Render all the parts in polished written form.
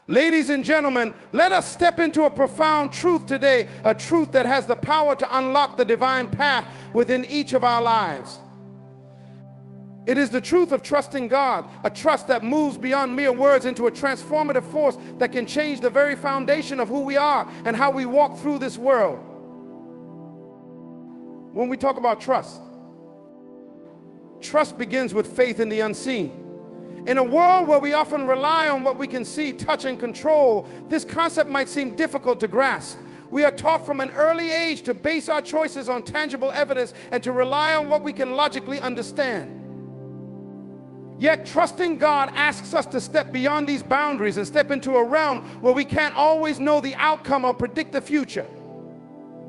Ladies and gentlemen, let us step into a profound truth today, a truth that has the power to unlock the divine path within each of our lives. It is the truth of trusting God, a trust that moves beyond mere words into a transformative force that can change the very foundation of who we are and how we walk through this world. When we talk about trust, trust begins with faith in the unseen. In a world where we often rely on what we can see, touch, and control, this concept might seem difficult to grasp. We are taught from an early age to base our choices on tangible evidence and to rely on what we can logically understand. Yet trusting God asks us to step beyond these boundaries and step into a realm where we can't always know the outcome or predict the future.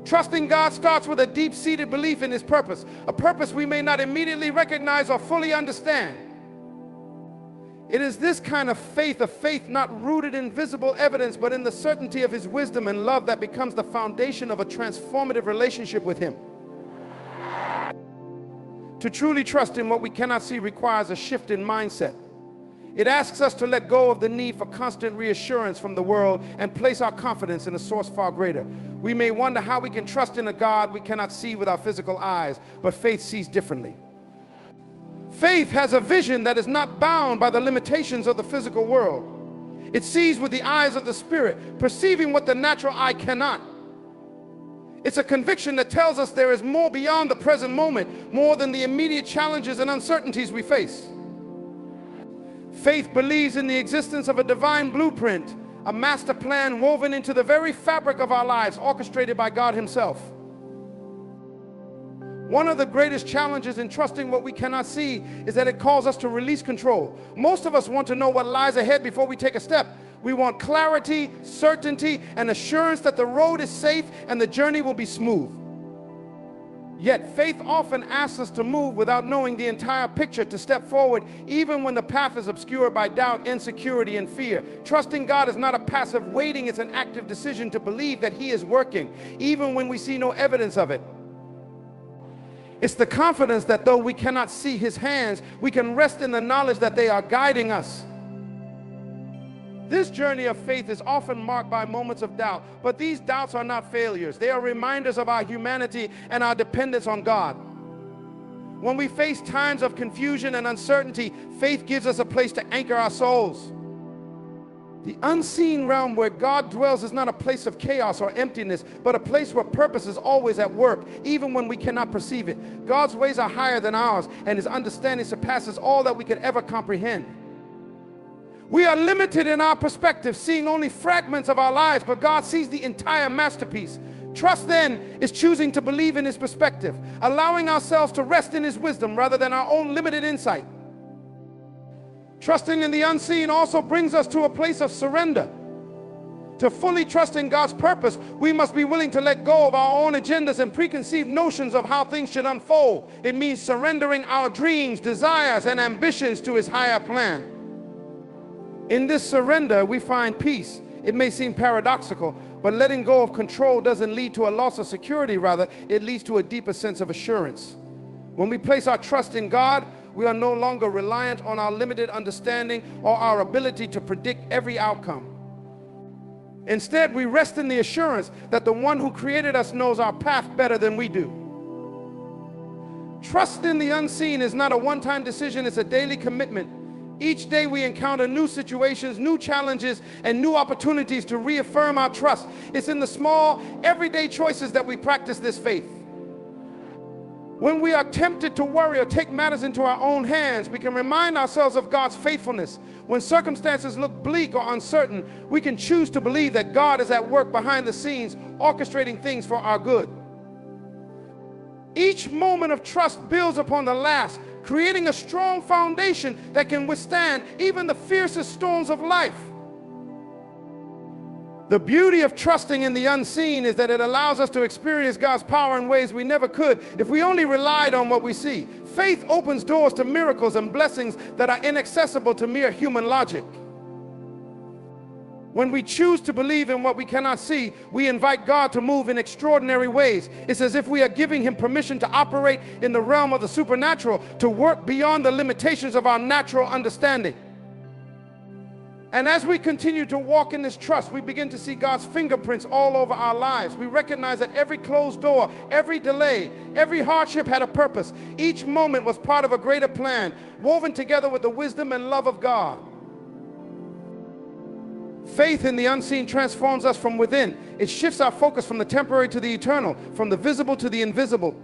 Trusting God starts with a deep-seated belief in His purpose, a purpose we may not immediately recognize or fully understand. It is this kind of faith, a faith not rooted in visible evidence, but in the certainty of His wisdom and love, that becomes the foundation of a transformative relationship with Him. To truly trust in what we cannot see requires a shift in mindset. It asks us to let go of the need for constant reassurance from the world and place our confidence in a source far greater. We may wonder how we can trust in a God we cannot see with our physical eyes, but faith sees differently. Faith has a vision that is not bound by the limitations of the physical world. It sees with the eyes of the Spirit, perceiving what the natural eye cannot. It's a conviction that tells us there is more beyond the present moment, more than the immediate challenges and uncertainties we face. Faith believes in the existence of a divine blueprint, a master plan woven into the very fabric of our lives, orchestrated by God Himself. One of the greatest challenges in trusting what we cannot see is that it calls us to release control. Most of us want to know what lies ahead before we take a step. We want clarity, certainty, and assurance that the road is safe and the journey will be smooth. Yet faith often asks us to move without knowing the entire picture, to step forward even when the path is obscured by doubt, insecurity, and fear. Trusting God is not a passive waiting, it's an active decision to believe that He is working, even when we see no evidence of it. It's the confidence that though we cannot see His hands, we can rest in the knowledge that they are guiding us. This journey of faith is often marked by moments of doubt, but these doubts are not failures. They are reminders of our humanity and our dependence on God. When we face times of confusion and uncertainty, faith gives us a place to anchor our souls. The unseen realm where God dwells is not a place of chaos or emptiness, but a place where purpose is always at work, even when we cannot perceive it. God's ways are higher than ours, and His understanding surpasses all that we could ever comprehend. We are limited in our perspective, seeing only fragments of our lives, but God sees the entire masterpiece. Trust, then, is choosing to believe in His perspective, allowing ourselves to rest in His wisdom rather than our own limited insight. Trusting in the unseen also brings us to a place of surrender. To fully trust in God's purpose, we must be willing to let go of our own agendas and preconceived notions of how things should unfold. It means surrendering our dreams, desires, and ambitions to His higher plan. In this surrender, we find peace. It may seem paradoxical, but letting go of control doesn't lead to a loss of security. Rather, it leads to a deeper sense of assurance. When we place our trust in God, we are no longer reliant on our limited understanding or our ability to predict every outcome. Instead, we rest in the assurance that the one who created us knows our path better than we do. Trust in the unseen is not a one-time decision, it's a daily commitment. Each day we encounter new situations, new challenges, and new opportunities to reaffirm our trust. It's in the small, everyday choices that we practice this faith. When we are tempted to worry or take matters into our own hands, we can remind ourselves of God's faithfulness. When circumstances look bleak or uncertain, we can choose to believe that God is at work behind the scenes, orchestrating things for our good. Each moment of trust builds upon the last, creating a strong foundation that can withstand even the fiercest storms of life. The beauty of trusting in the unseen is that it allows us to experience God's power in ways we never could if we only relied on what we see. Faith opens doors to miracles and blessings that are inaccessible to mere human logic. When we choose to believe in what we cannot see, we invite God to move in extraordinary ways. It's as if we are giving Him permission to operate in the realm of the supernatural, to work beyond the limitations of our natural understanding. And as we continue to walk in this trust, we begin to see God's fingerprints all over our lives. We recognize that every closed door, every delay, every hardship had a purpose. Each moment was part of a greater plan, woven together with the wisdom and love of God. Faith in the unseen transforms us from within. It shifts our focus from the temporary to the eternal, from the visible to the invisible.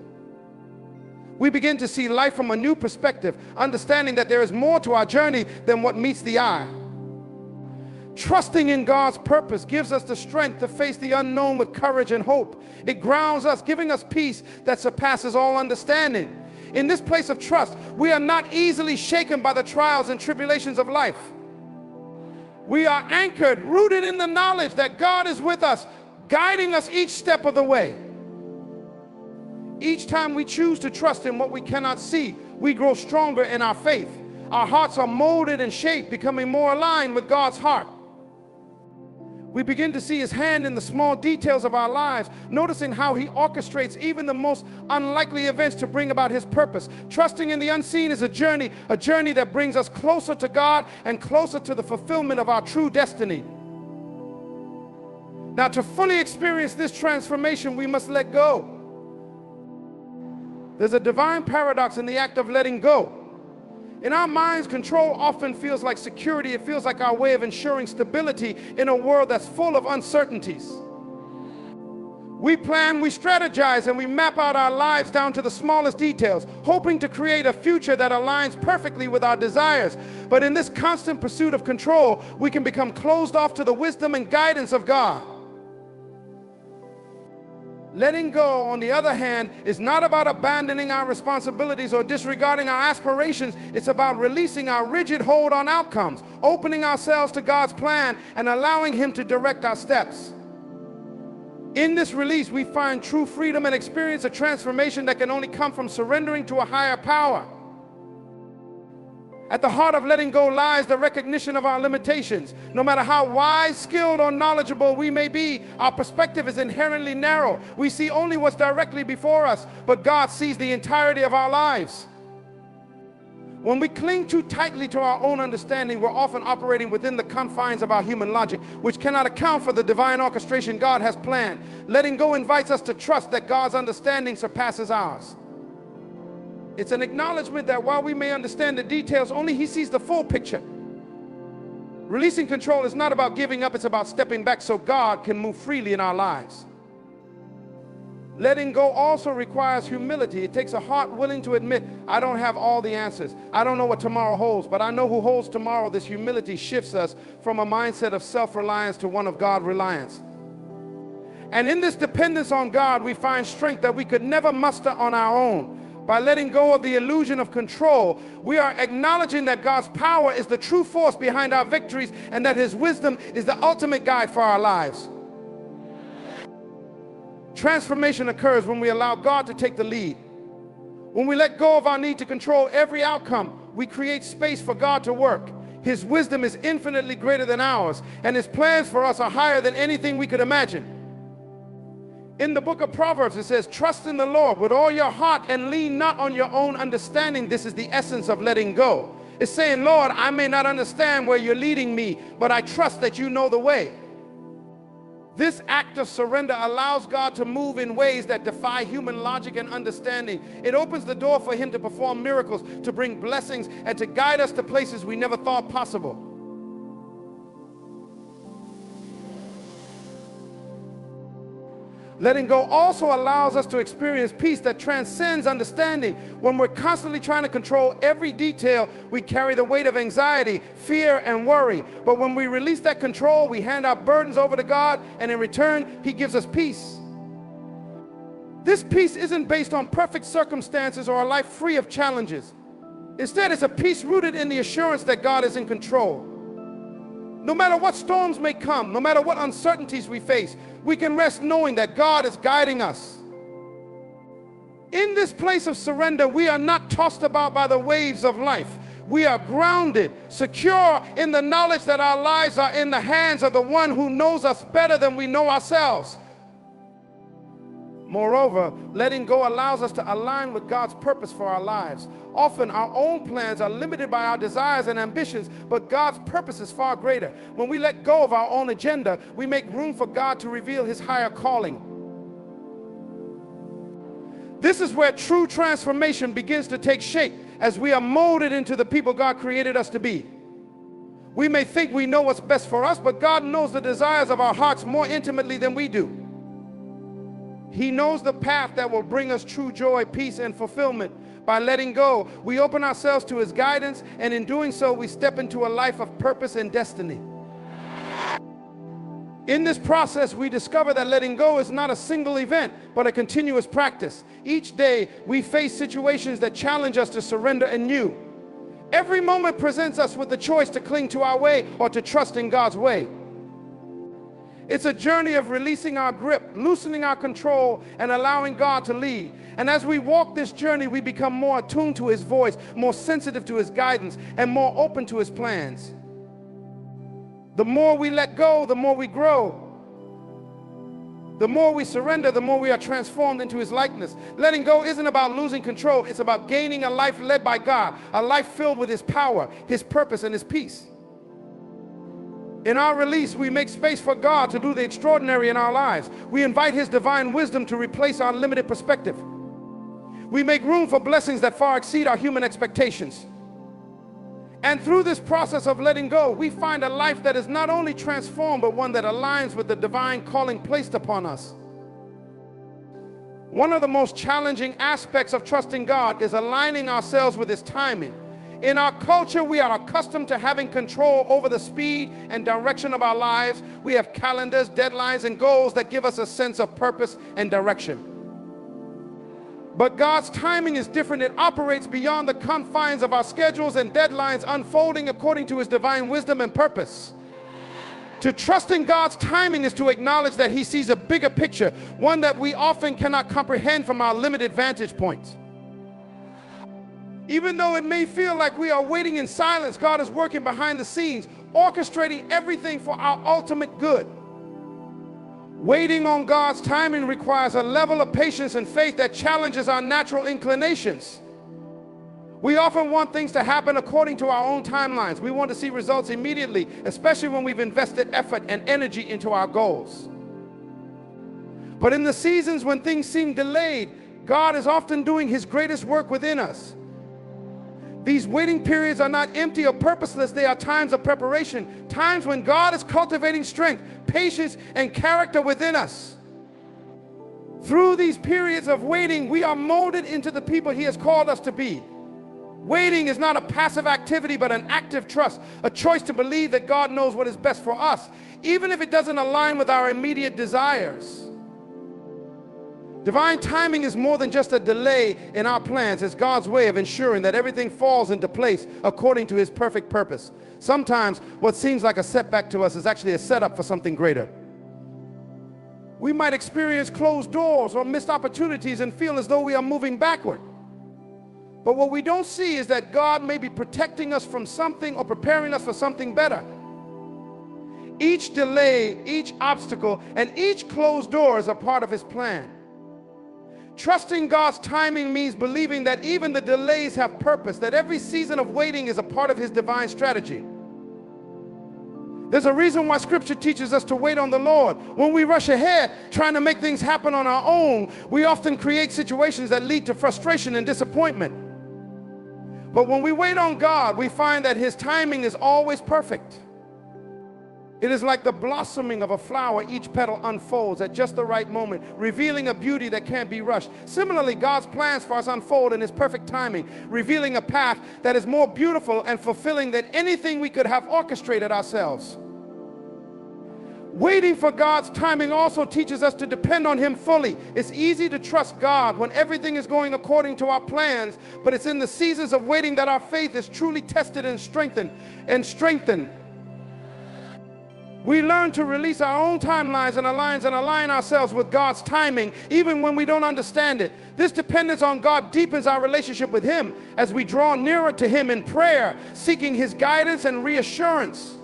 We begin to see life from a new perspective, understanding that there is more to our journey than what meets the eye. Trusting in God's purpose gives us the strength to face the unknown with courage and hope. It grounds us, giving us peace that surpasses all understanding. In this place of trust, we are not easily shaken by the trials and tribulations of life. We are anchored, rooted in the knowledge that God is with us, guiding us each step of the way. Each time we choose to trust in what we cannot see, we grow stronger in our faith. Our hearts are molded and shaped, becoming more aligned with God's heart. We begin to see His hand in the small details of our lives, noticing how He orchestrates even the most unlikely events to bring about His purpose. Trusting in the unseen is a journey that brings us closer to God and closer to the fulfillment of our true destiny. Now, to fully experience this transformation, we must let go. There's a divine paradox in the act of letting go. In our minds, control often feels like security. It feels like our way of ensuring stability in a world that's full of uncertainties. We plan, we strategize, and we map out our lives down to the smallest details, hoping to create a future that aligns perfectly with our desires. But in this constant pursuit of control, we can become closed off to the wisdom and guidance of God. Letting go, on the other hand, is not about abandoning our responsibilities or disregarding our aspirations. It's about releasing our rigid hold on outcomes, opening ourselves to God's plan, and allowing Him to direct our steps. In this release, we find true freedom and experience a transformation that can only come from surrendering to a higher power. At the heart of letting go lies the recognition of our limitations. No matter how wise, skilled, or knowledgeable we may be, our perspective is inherently narrow. We see only what's directly before us, but God sees the entirety of our lives. When we cling too tightly to our own understanding, we're often operating within the confines of our human logic, which cannot account for the divine orchestration God has planned. Letting go invites us to trust that God's understanding surpasses ours. It's an acknowledgement that while we may understand the details, only He sees the full picture. Releasing control is not about giving up, it's about stepping back so God can move freely in our lives. Letting go also requires humility. It takes a heart willing to admit, I don't have all the answers. I don't know what tomorrow holds, but I know who holds tomorrow. This humility shifts us from a mindset of self-reliance to one of God-reliance. And in this dependence on God, we find strength that we could never muster on our own. By letting go of the illusion of control, we are acknowledging that God's power is the true force behind our victories and that His wisdom is the ultimate guide for our lives. Transformation occurs when we allow God to take the lead. When we let go of our need to control every outcome, we create space for God to work. His wisdom is infinitely greater than ours, and His plans for us are higher than anything we could imagine. In the book of Proverbs, it says, trust in the Lord with all your heart and lean not on your own understanding. This is the essence of letting go. It's saying, Lord, I may not understand where you're leading me, but I trust that you know the way. This act of surrender allows God to move in ways that defy human logic and understanding. It opens the door for Him to perform miracles, to bring blessings, and to guide us to places we never thought possible. Letting go also allows us to experience peace that transcends understanding. When we're constantly trying to control every detail, we carry the weight of anxiety, fear, and worry. But when we release that control, we hand our burdens over to God, and in return, He gives us peace. This peace isn't based on perfect circumstances or a life free of challenges. Instead, it's a peace rooted in the assurance that God is in control. No matter what storms may come, no matter what uncertainties we face, we can rest knowing that God is guiding us. In this place of surrender, we are not tossed about by the waves of life. We are grounded, secure in the knowledge that our lives are in the hands of the one who knows us better than we know ourselves. Moreover, letting go allows us to align with God's purpose for our lives. Often our own plans are limited by our desires and ambitions, but God's purpose is far greater. When we let go of our own agenda, we make room for God to reveal his higher calling. This is where true transformation begins to take shape as we are molded into the people God created us to be. We may think we know what's best for us, but God knows the desires of our hearts more intimately than we do. He knows the path that will bring us true joy, peace, and fulfillment. By letting go, we open ourselves to his guidance, and in doing so, we step into a life of purpose and destiny. In this process, we discover that letting go is not a single event, but a continuous practice. Each day, we face situations that challenge us to surrender anew. Every moment presents us with the choice to cling to our way or to trust in God's way. It's a journey of releasing our grip, loosening our control, and allowing God to lead. And as we walk this journey, we become more attuned to his voice, more sensitive to his guidance, and more open to his plans. The more we let go, the more we grow. The more we surrender, the more we are transformed into his likeness. Letting go isn't about losing control. It's about gaining a life led by God, a life filled with his power, his purpose, and his peace. In our release, we make space for God to do the extraordinary in our lives. We invite his divine wisdom to replace our limited perspective. We make room for blessings that far exceed our human expectations. And through this process of letting go, we find a life that is not only transformed, but one that aligns with the divine calling placed upon us. One of the most challenging aspects of trusting God is aligning ourselves with his timing. In our culture, we are accustomed to having control over the speed and direction of our lives. We have calendars, deadlines, and goals that give us a sense of purpose and direction. But God's timing is different. It operates beyond the confines of our schedules and deadlines, unfolding according to his divine wisdom and purpose. To trust in God's timing is to acknowledge that he sees a bigger picture, one that we often cannot comprehend from our limited vantage point. Even though it may feel like we are waiting in silence, God is working behind the scenes, orchestrating everything for our ultimate good. Waiting on God's timing requires a level of patience and faith that challenges our natural inclinations. We often want things to happen according to our own timelines. We want to see results immediately, especially when we've invested effort and energy into our goals. But in the seasons when things seem delayed, God is often doing his greatest work within us. These waiting periods are not empty or purposeless. They are times of preparation, times when God is cultivating strength, patience, and character within us. Through these periods of waiting, we are molded into the people he has called us to be. Waiting is not a passive activity, but an active trust, a choice to believe that God knows what is best for us, even if it doesn't align with our immediate desires. Divine timing is more than just a delay in our plans. It's God's way of ensuring that everything falls into place according to his perfect purpose. Sometimes what seems like a setback to us is actually a setup for something greater. We might experience closed doors or missed opportunities and feel as though we are moving backward. But what we don't see is that God may be protecting us from something or preparing us for something better. Each delay, each obstacle, and each closed door is a part of his plan. Trusting God's timing means believing that even the delays have purpose, that every season of waiting is a part of his divine strategy. There's a reason why Scripture teaches us to wait on the Lord. When we rush ahead, trying to make things happen on our own, we often create situations that lead to frustration and disappointment. But when we wait on God, we find that his timing is always perfect. It is like the blossoming of a flower. Each petal unfolds at just the right moment, revealing a beauty that can't be rushed. Similarly, God's plans for us unfold in his perfect timing, revealing a path that is more beautiful and fulfilling than anything we could have orchestrated ourselves. Waiting for God's timing also teaches us to depend on him fully. It's easy to trust God when everything is going according to our plans, but it's in the seasons of waiting that our faith is truly tested and strengthened. We learn to release our own timelines and align ourselves with God's timing, even when we don't understand it. This dependence on God deepens our relationship with him as we draw nearer to him in prayer, seeking his guidance and reassurance.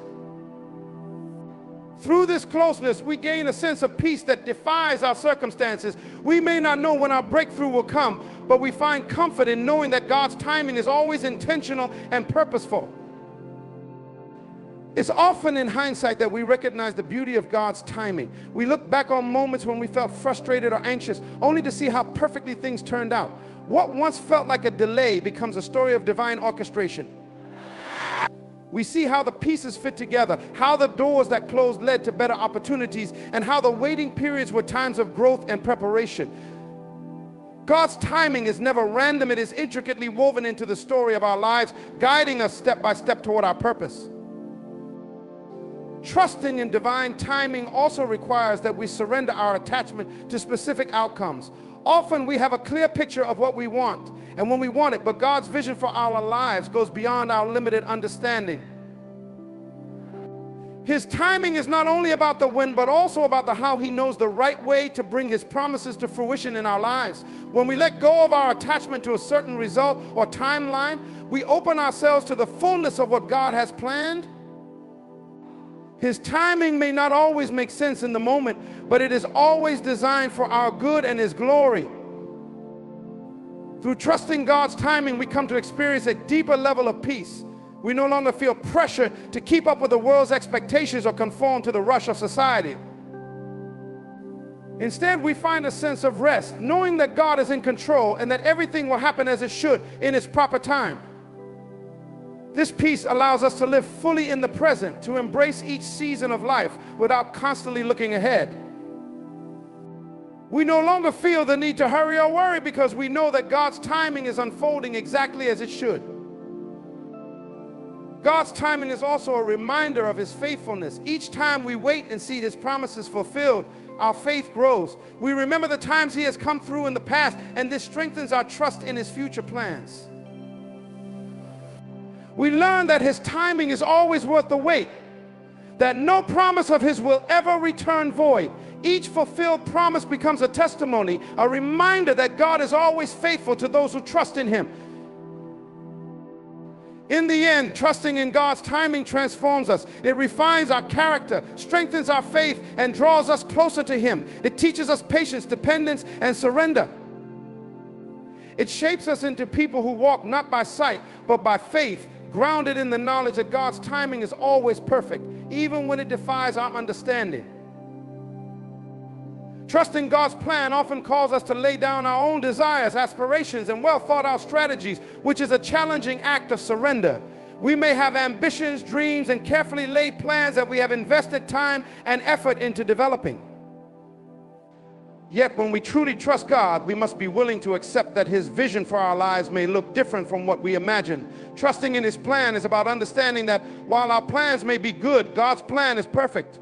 Through this closeness, we gain a sense of peace that defies our circumstances. We may not know when our breakthrough will come, but we find comfort in knowing that God's timing is always intentional and purposeful. It's often in hindsight that we recognize the beauty of God's timing. We look back on moments when we felt frustrated or anxious, only to see how perfectly things turned out. What once felt like a delay becomes a story of divine orchestration. We see how the pieces fit together, how the doors that closed led to better opportunities, and how the waiting periods were times of growth and preparation. God's timing is never random. It is intricately woven into the story of our lives, guiding us step by step toward our purpose. Trusting in divine timing also requires that we surrender our attachment to specific outcomes. Often we have a clear picture of what we want and when we want it, but God's vision for our lives goes beyond our limited understanding. His timing is not only about the when, but also about the how. He knows the right way to bring his promises to fruition in our lives. When we let go of our attachment to a certain result or timeline, we open ourselves to the fullness of what God has planned. His timing may not always make sense in the moment, but it is always designed for our good and his glory. Through trusting God's timing, we come to experience a deeper level of peace. We no longer feel pressure to keep up with the world's expectations or conform to the rush of society. Instead, we find a sense of rest, knowing that God is in control and that everything will happen as it should in its proper time. This peace allows us to live fully in the present, to embrace each season of life without constantly looking ahead. We no longer feel the need to hurry or worry because we know that God's timing is unfolding exactly as it should. God's timing is also a reminder of his faithfulness. Each time we wait and see his promises fulfilled, our faith grows. We remember the times he has come through in the past, and this strengthens our trust in his future plans. We learn that his timing is always worth the wait, that no promise of his will ever return void. Each fulfilled promise becomes a testimony, a reminder that God is always faithful to those who trust in him. In the end, trusting in God's timing transforms us. It refines our character, strengthens our faith, and draws us closer to him. It teaches us patience, dependence, and surrender. It shapes us into people who walk not by sight, but by faith, grounded in the knowledge that God's timing is always perfect, even when it defies our understanding. Trusting God's plan often calls us to lay down our own desires, aspirations, and well-thought-out strategies, which is a challenging act of surrender. We may have ambitions, dreams, and carefully laid plans that we have invested time and effort into developing. Yet when we truly trust God, we must be willing to accept that his vision for our lives may look different from what we imagine. Trusting in his plan is about understanding that while our plans may be good, God's plan is perfect.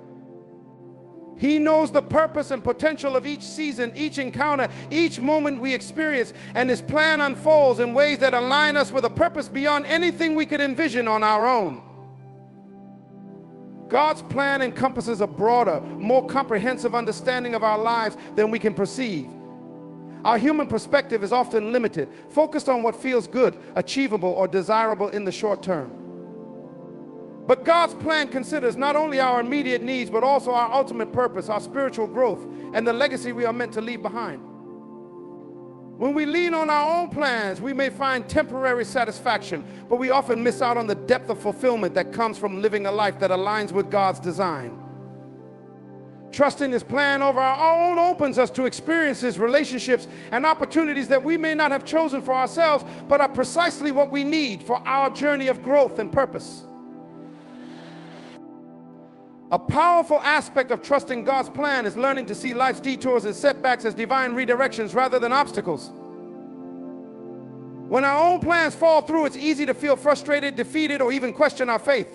He knows the purpose and potential of each season, each encounter, each moment we experience, and his plan unfolds in ways that align us with a purpose beyond anything we could envision on our own. God's plan encompasses a broader, more comprehensive understanding of our lives than we can perceive. Our human perspective is often limited, focused on what feels good, achievable, or desirable in the short term. But God's plan considers not only our immediate needs, but also our ultimate purpose, our spiritual growth, and the legacy we are meant to leave behind. When we lean on our own plans, we may find temporary satisfaction, but we often miss out on the depth of fulfillment that comes from living a life that aligns with God's design. Trusting his plan over our own opens us to experiences, relationships, and opportunities that we may not have chosen for ourselves, but are precisely what we need for our journey of growth and purpose. A powerful aspect of trusting God's plan is learning to see life's detours and setbacks as divine redirections rather than obstacles. When our own plans fall through, it's easy to feel frustrated, defeated, or even question our faith.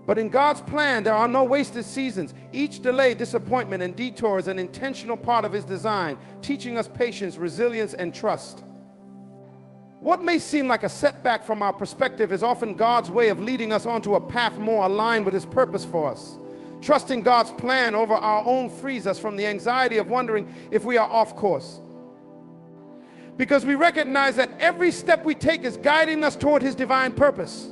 But in God's plan, there are no wasted seasons. Each delay, disappointment, and detour is an intentional part of his design, teaching us patience, resilience, and trust. What may seem like a setback from our perspective is often God's way of leading us onto a path more aligned with his purpose for us. Trusting God's plan over our own frees us from the anxiety of wondering if we are off course. Because we recognize that every step we take is guiding us toward his divine purpose.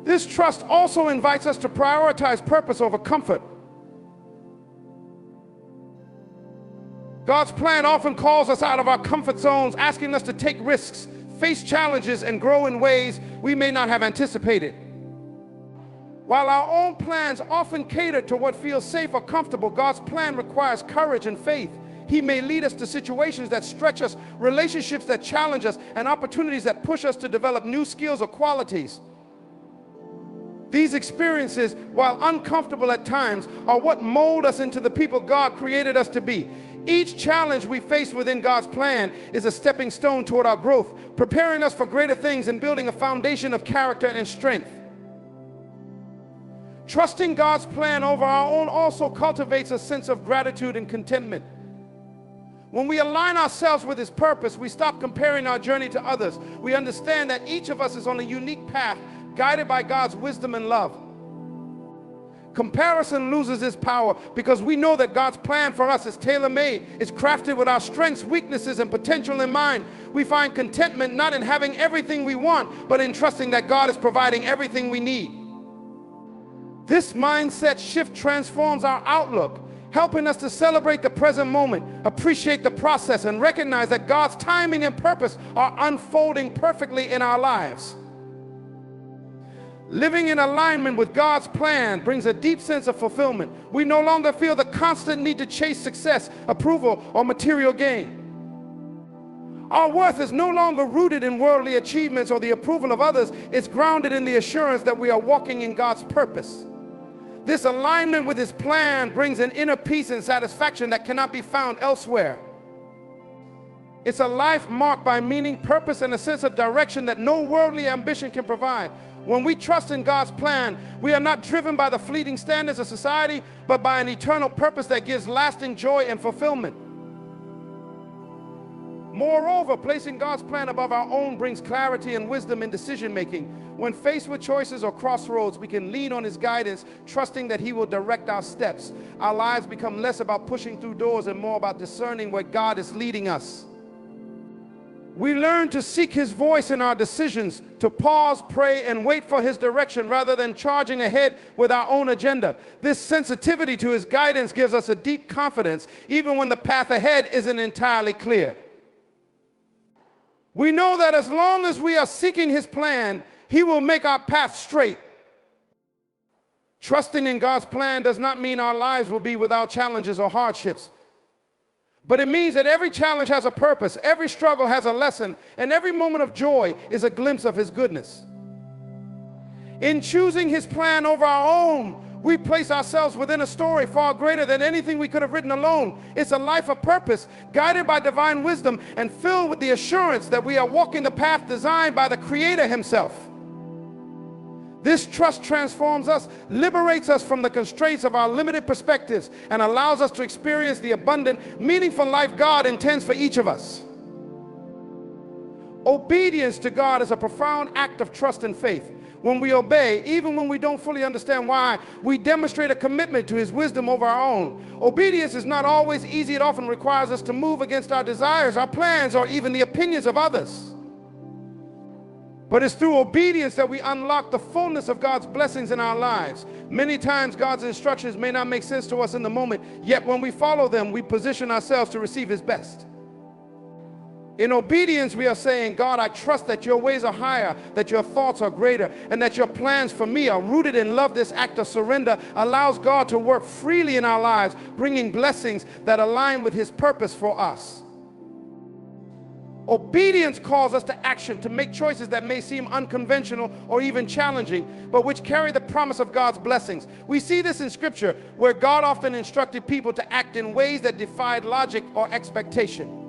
This trust also invites us to prioritize purpose over comfort. God's plan often calls us out of our comfort zones, asking us to take risks, face challenges, and grow in ways we may not have anticipated. While our own plans often cater to what feels safe or comfortable, God's plan requires courage and faith. He may lead us to situations that stretch us, relationships that challenge us, and opportunities that push us to develop new skills or qualities. These experiences, while uncomfortable at times, are what mold us into the people God created us to be. Each challenge we face within God's plan is a stepping stone toward our growth, preparing us for greater things and building a foundation of character and strength. Trusting God's plan over our own also cultivates a sense of gratitude and contentment. When we align ourselves with His purpose, we stop comparing our journey to others. We understand that each of us is on a unique path, guided by God's wisdom and love. Comparison loses its power because we know that God's plan for us is tailor-made. It's crafted with our strengths, weaknesses, and potential in mind. We find contentment not in having everything we want, but in trusting that God is providing everything we need. This mindset shift transforms our outlook, helping us to celebrate the present moment, appreciate the process, and recognize that God's timing and purpose are unfolding perfectly in our lives. Living in alignment with God's plan brings a deep sense of fulfillment. We no longer feel the constant need to chase success, approval, or material gain. Our worth is no longer rooted in worldly achievements or the approval of others. It's grounded in the assurance that we are walking in God's purpose. This alignment with His plan brings an inner peace and satisfaction that cannot be found elsewhere. It's a life marked by meaning, purpose, and a sense of direction that no worldly ambition can provide. When we trust in God's plan, we are not driven by the fleeting standards of society, but by an eternal purpose that gives lasting joy and fulfillment. Moreover, placing God's plan above our own brings clarity and wisdom in decision-making. When faced with choices or crossroads, we can lean on His guidance, trusting that He will direct our steps. Our lives become less about pushing through doors and more about discerning where God is leading us. We learn to seek His voice in our decisions, to pause, pray, and wait for His direction rather than charging ahead with our own agenda. This sensitivity to His guidance gives us a deep confidence, even when the path ahead isn't entirely clear. We know that as long as we are seeking His plan, He will make our path straight. Trusting in God's plan does not mean our lives will be without challenges or hardships. But it means that every challenge has a purpose, every struggle has a lesson, and every moment of joy is a glimpse of His goodness. In choosing His plan over our own, we place ourselves within a story far greater than anything we could have written alone. It's a life of purpose, guided by divine wisdom and filled with the assurance that we are walking the path designed by the Creator Himself. This trust transforms us, liberates us from the constraints of our limited perspectives, and allows us to experience the abundant, meaningful life God intends for each of us. Obedience to God is a profound act of trust and faith. When we obey, even when we don't fully understand why, we demonstrate a commitment to His wisdom over our own. Obedience is not always easy. It often requires us to move against our desires, our plans, or even the opinions of others. But it's through obedience that we unlock the fullness of God's blessings in our lives. Many times God's instructions may not make sense to us in the moment, yet when we follow them, we position ourselves to receive His best. In obedience, we are saying, God, I trust that your ways are higher, that your thoughts are greater, and that your plans for me are rooted in love. This act of surrender allows God to work freely in our lives, bringing blessings that align with His purpose for us. Obedience calls us to action, to make choices that may seem unconventional or even challenging, but which carry the promise of God's blessings. We see this in Scripture, where God often instructed people to act in ways that defied logic or expectation.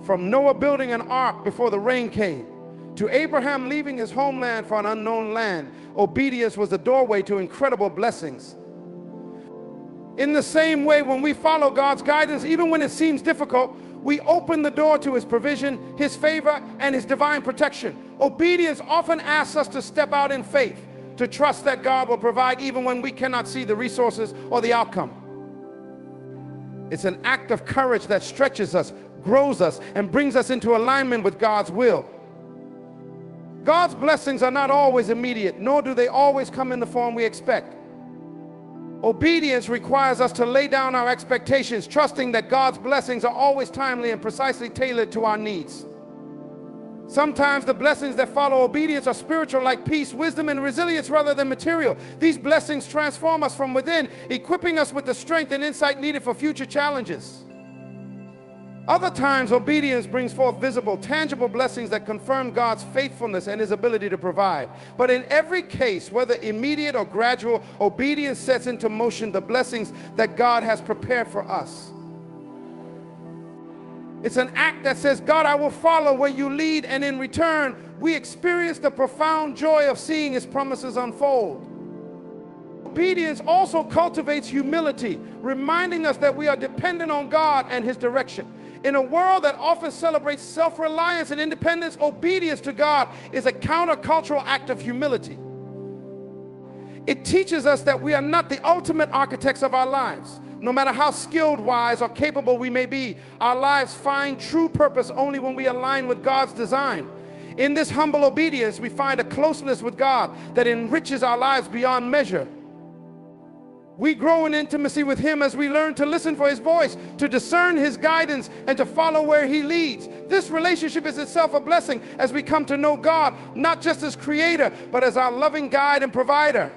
From Noah building an ark before the rain came, to Abraham leaving his homeland for an unknown land, obedience was the doorway to incredible blessings. In the same way, when we follow God's guidance, even when it seems difficult, we open the door to His provision, His favor, and His divine protection. Obedience often asks us to step out in faith, to trust that God will provide even when we cannot see the resources or the outcome. It's an act of courage that stretches us, grows us, and brings us into alignment with God's will. God's blessings are not always immediate, nor do they always come in the form we expect. Obedience requires us to lay down our expectations, trusting that God's blessings are always timely and precisely tailored to our needs. Sometimes the blessings that follow obedience are spiritual, like peace, wisdom, and resilience, rather than material. These blessings transform us from within, equipping us with the strength and insight needed for future challenges. Other times, obedience brings forth visible, tangible blessings that confirm God's faithfulness and his ability to provide. But in every case, whether immediate or gradual, obedience sets into motion the blessings that God has prepared for us. It's an act that says, God, I will follow where you lead, and in return, we experience the profound joy of seeing his promises unfold. Obedience also cultivates humility, reminding us that we are dependent on God and his direction. In a world that often celebrates self-reliance and independence, obedience to God is a countercultural act of humility. It teaches us that we are not the ultimate architects of our lives. No matter how skilled, wise, or capable we may be, our lives find true purpose only when we align with God's design. In this humble obedience, we find a closeness with God that enriches our lives beyond measure. We grow in intimacy with him as we learn to listen for his voice, to discern his guidance, and to follow where he leads. This relationship is itself a blessing as we come to know God, not just as creator, but as our loving guide and provider.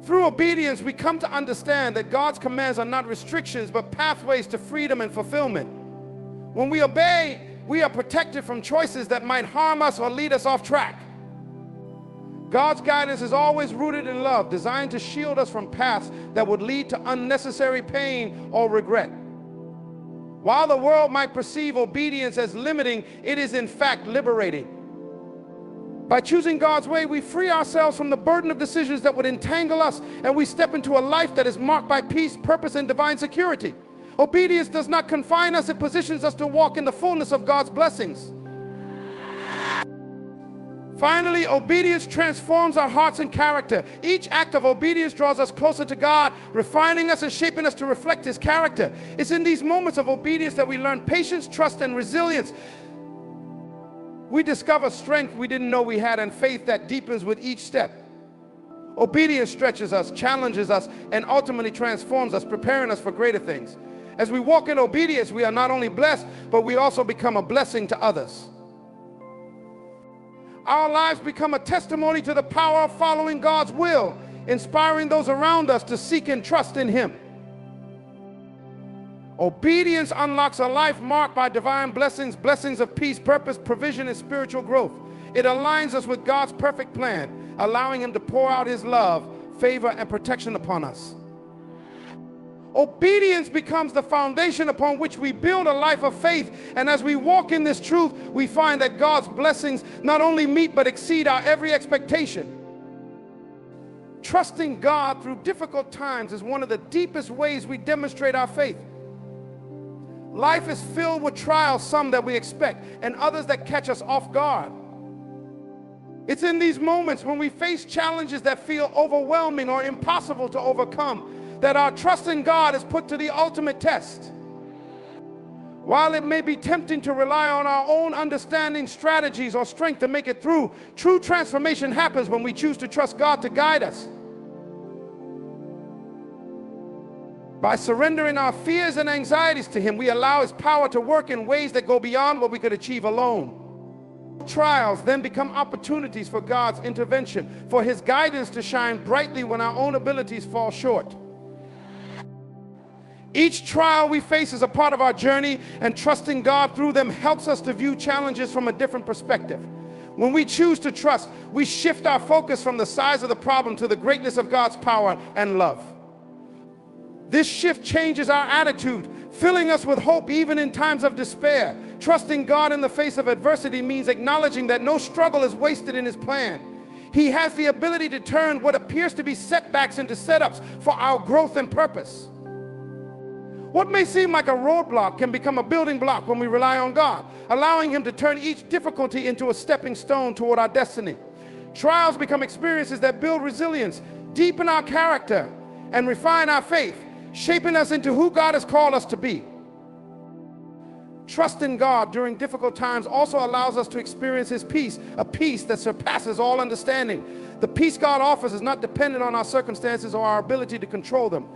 Through obedience, we come to understand that God's commands are not restrictions, but pathways to freedom and fulfillment. When we obey, we are protected from choices that might harm us or lead us off track. God's guidance is always rooted in love, designed to shield us from paths that would lead to unnecessary pain or regret. While the world might perceive obedience as limiting, it is in fact liberating. By choosing God's way, we free ourselves from the burden of decisions that would entangle us, and we step into a life that is marked by peace, purpose, and divine security. Obedience does not confine us, it positions us to walk in the fullness of God's blessings. Finally, obedience transforms our hearts and character. Each act of obedience draws us closer to God, refining us and shaping us to reflect his character. It's in these moments of obedience that we learn patience, trust, and resilience. We discover strength we didn't know we had, and faith that deepens with each step. Obedience stretches us, challenges us, and ultimately transforms us, preparing us for greater things. As we walk in obedience, we are not only blessed, but we also become a blessing to others. Our lives become a testimony to the power of following God's will, inspiring those around us to seek and trust in him. Obedience unlocks a life marked by divine blessings, blessings of peace, purpose, provision, and spiritual growth. It aligns us with God's perfect plan, allowing him to pour out his love, favor, and protection upon us. Obedience becomes the foundation upon which we build a life of faith, and as we walk in this truth, we find that God's blessings not only meet but exceed our every expectation. Trusting God through difficult times is one of the deepest ways we demonstrate our faith. Life is filled with trials, some that we expect, and others that catch us off guard. It's in these moments when we face challenges that feel overwhelming or impossible to overcome that our trust in God is put to the ultimate test. While it may be tempting to rely on our own understanding, strategies, or strength to make it through, true transformation happens when we choose to trust God to guide us. By surrendering our fears and anxieties to him, we allow his power to work in ways that go beyond what we could achieve alone. Trials then become opportunities for God's intervention, for his guidance to shine brightly when our own abilities fall short. Each trial we face is a part of our journey, and trusting God through them helps us to view challenges from a different perspective. When we choose to trust, we shift our focus from the size of the problem to the greatness of God's power and love. This shift changes our attitude, filling us with hope even in times of despair. Trusting God in the face of adversity means acknowledging that no struggle is wasted in his plan. He has the ability to turn what appears to be setbacks into setups for our growth and purpose. What may seem like a roadblock can become a building block when we rely on God, allowing him to turn each difficulty into a stepping stone toward our destiny. Trials become experiences that build resilience, deepen our character, and refine our faith, shaping us into who God has called us to be. Trust in God during difficult times also allows us to experience His peace, a peace that surpasses all understanding. The peace God offers is not dependent on our circumstances or our ability to control them.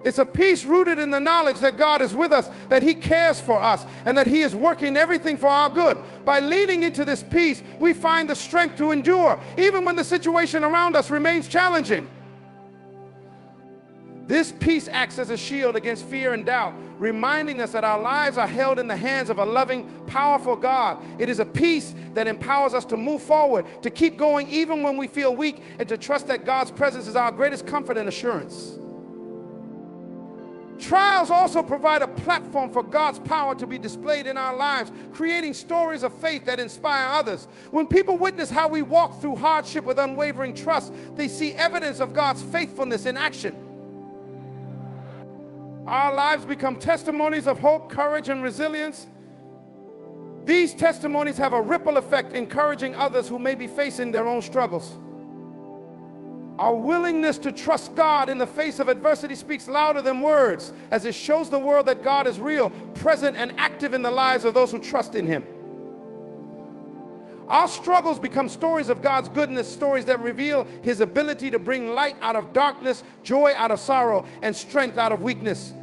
It's a peace rooted in the knowledge that God is with us, that He cares for us, and that He is working everything for our good. By leaning into this peace, we find the strength to endure, even when the situation around us remains challenging. This peace acts as a shield against fear and doubt, reminding us that our lives are held in the hands of a loving, powerful God. It is a peace that empowers us to move forward, to keep going even when we feel weak, and to trust that God's presence is our greatest comfort and assurance. Trials also provide a platform for God's power to be displayed in our lives, creating stories of faith that inspire others. When people witness how we walk through hardship with unwavering trust, they see evidence of God's faithfulness in action. Our lives become testimonies of hope, courage, and resilience. These testimonies have a ripple effect, encouraging others who may be facing their own struggles. Our willingness to trust God in the face of adversity speaks louder than words, as it shows the world that God is real, present, and active in the lives of those who trust in Him. Our struggles become stories of God's goodness, stories that reveal His ability to bring light out of darkness, joy out of sorrow, and strength out of weakness.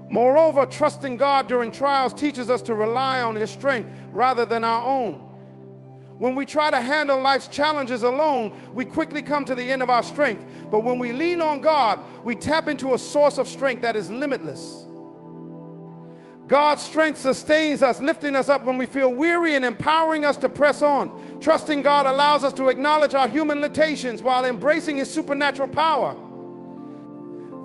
Moreover, trusting God during trials teaches us to rely on His strength rather than our own. When we try to handle life's challenges alone, we quickly come to the end of our strength. But when we lean on God, we tap into a source of strength that is limitless. God's strength sustains us, lifting us up when we feel weary and empowering us to press on. Trusting God allows us to acknowledge our human limitations while embracing His supernatural power.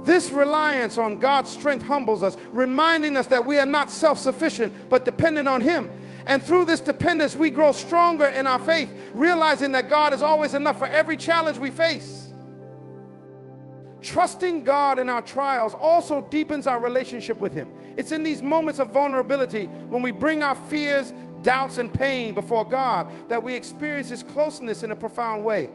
This reliance on God's strength humbles us, reminding us that we are not self-sufficient, but dependent on Him. And through this dependence, we grow stronger in our faith, realizing that God is always enough for every challenge we face. Trusting God in our trials also deepens our relationship with Him. It's in these moments of vulnerability, when we bring our fears, doubts, and pain before God, that we experience His closeness in a profound way.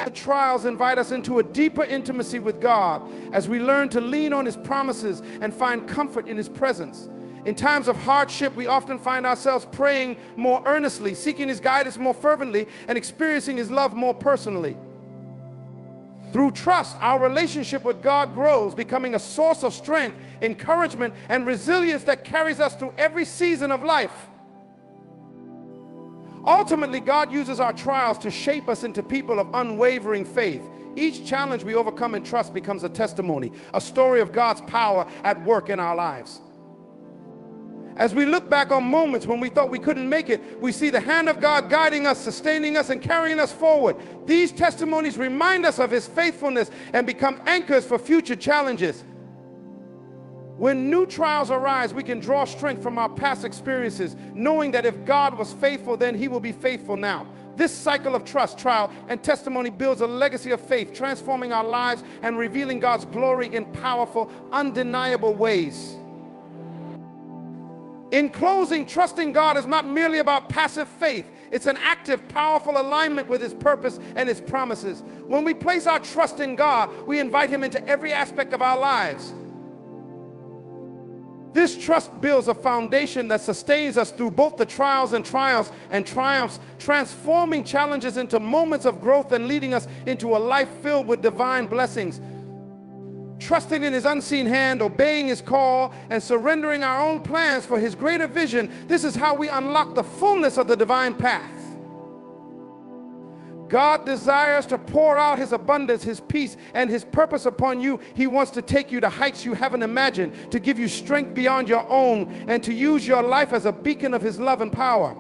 The trials invite us into a deeper intimacy with God as we learn to lean on His promises and find comfort in His presence. In times of hardship, we often find ourselves praying more earnestly, seeking His guidance more fervently, and experiencing His love more personally. Through trust, our relationship with God grows, becoming a source of strength, encouragement, and resilience that carries us through every season of life. Ultimately, God uses our trials to shape us into people of unwavering faith. Each challenge we overcome in trust becomes a testimony, a story of God's power at work in our lives. As we look back on moments when we thought we couldn't make it, we see the hand of God guiding us, sustaining us, and carrying us forward. These testimonies remind us of His faithfulness and become anchors for future challenges. When new trials arise, we can draw strength from our past experiences, knowing that if God was faithful, then He will be faithful now. This cycle of trust, trial, and testimony builds a legacy of faith, transforming our lives and revealing God's glory in powerful, undeniable ways. In closing, trusting God is not merely about passive faith. It's an active, powerful alignment with His purpose and His promises. When we place our trust in God, we invite Him into every aspect of our lives. This trust builds a foundation that sustains us through both the trials and triumphs, transforming challenges into moments of growth and leading us into a life filled with divine blessings. Trusting in His unseen hand, obeying His call, and surrendering our own plans for His greater vision, this is how we unlock the fullness of the divine path. God desires to pour out His abundance, His peace, and His purpose upon you. He wants to take you to heights you haven't imagined, to give you strength beyond your own, and to use your life as a beacon of His love and power.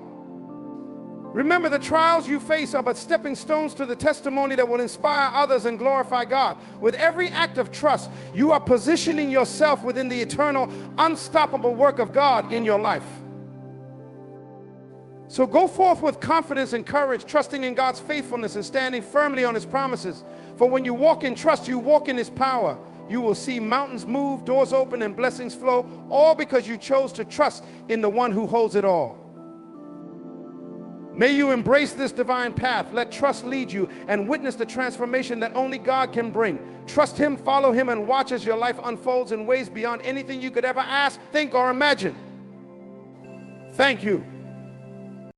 Remember, the trials you face are but stepping stones to the testimony that will inspire others and glorify God. With every act of trust, you are positioning yourself within the eternal, unstoppable work of God in your life. So go forth with confidence and courage, trusting in God's faithfulness and standing firmly on His promises. For when you walk in trust, you walk in His power. You will see mountains move, doors open, and blessings flow, all because you chose to trust in the one who holds it all. May you embrace this divine path. Let trust lead you and witness the transformation that only God can bring. Trust Him, follow Him, and watch as your life unfolds in ways beyond anything you could ever ask, think, or imagine. Thank you